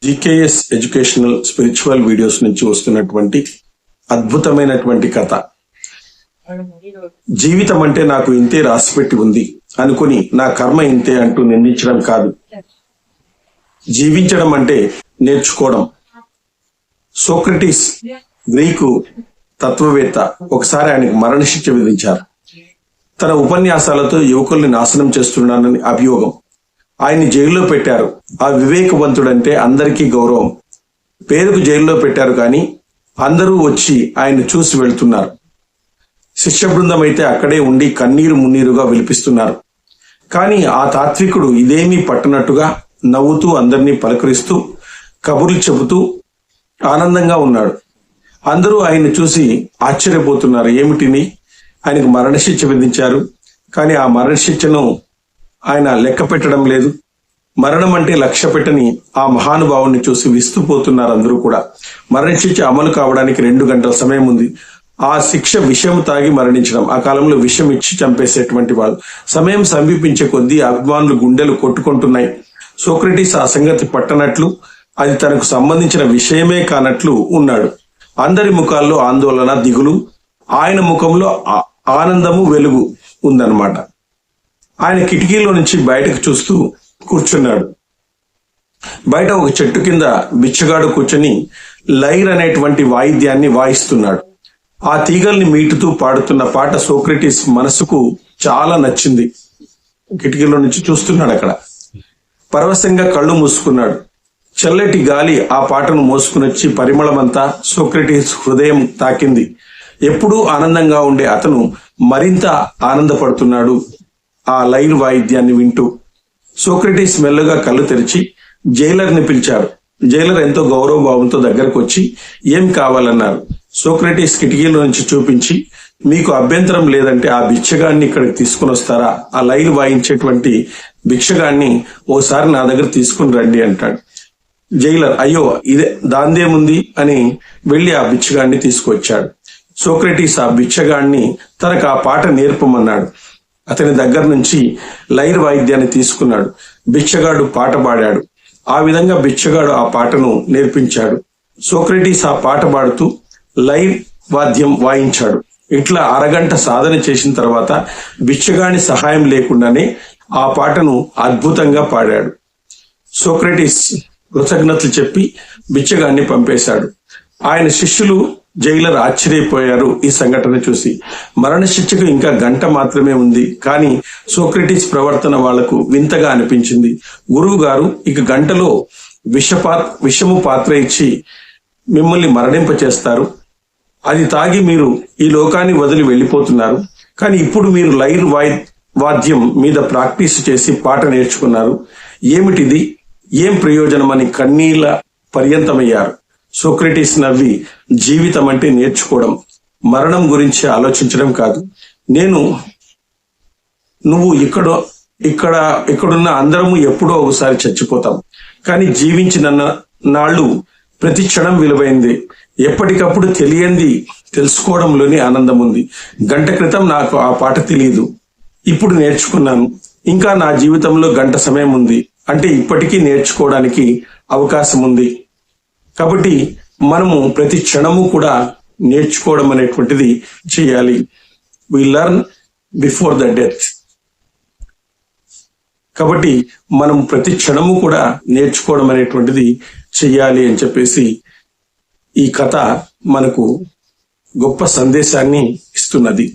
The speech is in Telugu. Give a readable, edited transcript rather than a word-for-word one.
జీకేఎస్ ఎడ్యుకేషనల్ స్పిరిచువల్ వీడియోస్ నుంచి వస్తున్నటువంటి అద్భుతమైనటువంటి కథ. జీవితం అంటే నాకు ఇంతే రాసిపెట్టి ఉంది అనుకుని నా కర్మ ఇంతే అంటూ నిందించడం కాదు, జీవించడం అంటే నేర్చుకోవడం. సోక్రటీస్ గ్రీకు తత్వవేత్త. ఒకసారి ఆయనకు మరణశిక్ష విధించారు. తన ఉపన్యాసాలతో యువకుల్ని నాశనం చేస్తున్నానని అభియోగం. ఆయన్ని జైల్లో పెట్టారు. ఆ వివేకవంతుడంటే అందరికీ గౌరవం. పేరుకు జైల్లో పెట్టారు కానీ అందరూ వచ్చి ఆయన్ని చూసి వెళ్తున్నారు. శిష్య బృందం అయితే అక్కడే ఉండి కన్నీరు మున్నీరుగా విలిపిస్తున్నారు. కానీ ఆ తాత్వికుడు ఇదేమీ పట్టనట్టుగా నవ్వుతూ అందరినీ పలకరిస్తూ కబుర్లు చెబుతూ ఆనందంగా ఉన్నాడు. అందరూ ఆయన్ని చూసి ఆశ్చర్యపోతున్నారు. ఏమిటిని? ఆయనకు మరణశిక్ష విధించారు, కానీ ఆ మరణశిక్షను ఆయన లెక్క పెట్టడం లేదు. మరణం అంటే లక్ష్య పెట్టని ఆ మహానుభావుని చూసి విస్తుపోతున్నారు అందరూ కూడా. మరణశిక్ష అమలు కావడానికి 2 గంటల సమయం ఉంది. ఆ శిక్ష విషం తాగి మరణించడం. ఆ కాలంలో విషం ఇచ్చి చంపేసేటువంటి వాళ్ళు. సమయం సమీపించే కొద్దీ అభిమానులు గుండెలు కొట్టుకుంటున్నాయి. సోక్రటీస్ ఆ సంగతి పట్టనట్లు, అది తనకు సంబంధించిన విషయమే కానట్లు ఉన్నాడు. అందరి ముఖాల్లో ఆందోళన, దిగులు. ఆయన ముఖంలో ఆనందము, వెలుగు ఉందన్నమాట. ఆయన కిటికీలో నుంచి బయటకు చూస్తూ కూర్చున్నాడు. బయట ఒక చెట్టు కింద బిచ్చగాడు కూర్చొని లైర్ అనేటువంటి వాయిద్యాన్ని వాయిస్తున్నాడు. ఆ తీగల్ని మీటుతూ పాడుతున్న పాట సోక్రటీస్ మనసుకు చాలా నచ్చింది. కిటికీలో నుంచి చూస్తున్నాడు. అక్కడ పరవశంగా కళ్ళు మూసుకున్నాడు. చల్లటి గాలి ఆ పాటను మోసుకునొచ్చి పరిమళమంతా సోక్రటీస్ హృదయం తాకింది. ఎప్పుడూ ఆనందంగా ఉండే అతను మరింత ఆనందపడుతున్నాడు ఆ లైర్ వాయిద్యాన్ని వింటూ. సోక్రటీస్ మెల్లగా కళ్ళు తెరిచి జైలర్ని పిలిచాడు. జైలర్ ఎంతో గౌరవభావంతో దగ్గరకు వచ్చి ఏం కావాలన్నారు. సోక్రటీస్ కిటికీలో నుంచి చూపించి, మీకు అభ్యంతరం లేదంటే ఆ భిక్షగాన్ని ఇక్కడికి తీసుకుని వస్తారా? ఆ లైర్ వాయించేటువంటి భిక్షగాన్ని ఓసారి నా దగ్గర తీసుకుని రండి అంటాడు. జైలర్ అయ్యో ఇదే దాందేముంది అని వెళ్లి ఆ భిక్షగాన్ని తీసుకువచ్చాడు. సోక్రటీస్ ఆ భిక్షగాన్ని తనకు ఆ పాట నేర్పమన్నాడు. అతని దగ్గర నుంచి లైర్ వాయిద్యాన్ని తీసుకున్నాడు. భిక్షగాడు పాట పాడాడు. ఆ విధంగా భిక్షగాడు ఆ పాటను నేర్పించాడు. సోక్రటీస్ ఆ పాట పాడుతూ లైర్ వాద్యం వాయించాడు. ఇట్లా అరగంట సాధన చేసిన తర్వాత భిక్షగాని సహాయం లేకుండానే ఆ పాటను అద్భుతంగా పాడాడు. సోక్రటీస్ కృతజ్ఞతలు చెప్పి బిచ్చగాన్ని పంపేశాడు. ఆయన శిష్యులు, జైలర్ ఆశ్చర్యపోయారు ఈ సంఘటన చూసి. మరణశిక్షకు ఇంకా గంట మాత్రమే ఉంది, కానీ సోక్రటీస్ ప్రవర్తన వాళ్లకు వింతగా అనిపించింది. గురువు గారు ఇక గంటలో విషము పాత్ర ఇచ్చి మిమ్మల్ని మరణింపచేస్తారు. అది తాగి మీరు ఈ లోకాన్ని వదిలి వెళ్లిపోతున్నారు. కానీ ఇప్పుడు మీరు లైర్ వాద్యం మీద ప్రాక్టీస్ చేసి పాట నేర్చుకున్నారు. ఏమిటిది? ఏం ప్రయోజనమని కన్నీళ్ల పర్యంతమయ్యారు. సోక్రటీస్ నవ్వి, జీవితం అంటే నేర్చుకోవడం, మరణం గురించి ఆలోచించడం కాదు. నువ్వు ఇక్కడున్న అందరము ఎప్పుడో ఒకసారి చచ్చిపోతాం. కానీ జీవించిన నాళ్ళు ప్రతి క్షణం విలువైంది. ఎప్పటికప్పుడు తెలియంది తెలుసుకోవడంలోని ఆనందం ఉంది. గంట క్రితం నాకు ఆ పాట తెలియదు, ఇప్పుడు నేర్చుకున్నాను. ఇంకా నా జీవితంలో గంట సమయం ఉంది, అంటే ఇప్పటికీ నేర్చుకోవడానికి అవకాశం ఉంది. కాబట్టి మనము ప్రతి క్షణము కూడా నేర్చుకోవడం అనేటువంటిది చేయాలి. We learn before the death. కాబట్టి మనం ప్రతి క్షణము కూడా నేర్చుకోవడం అనేటువంటిది చెయ్యాలి అని చెప్పేసి ఈ కథ మనకు గొప్ప సందేశాన్ని ఇస్తున్నది.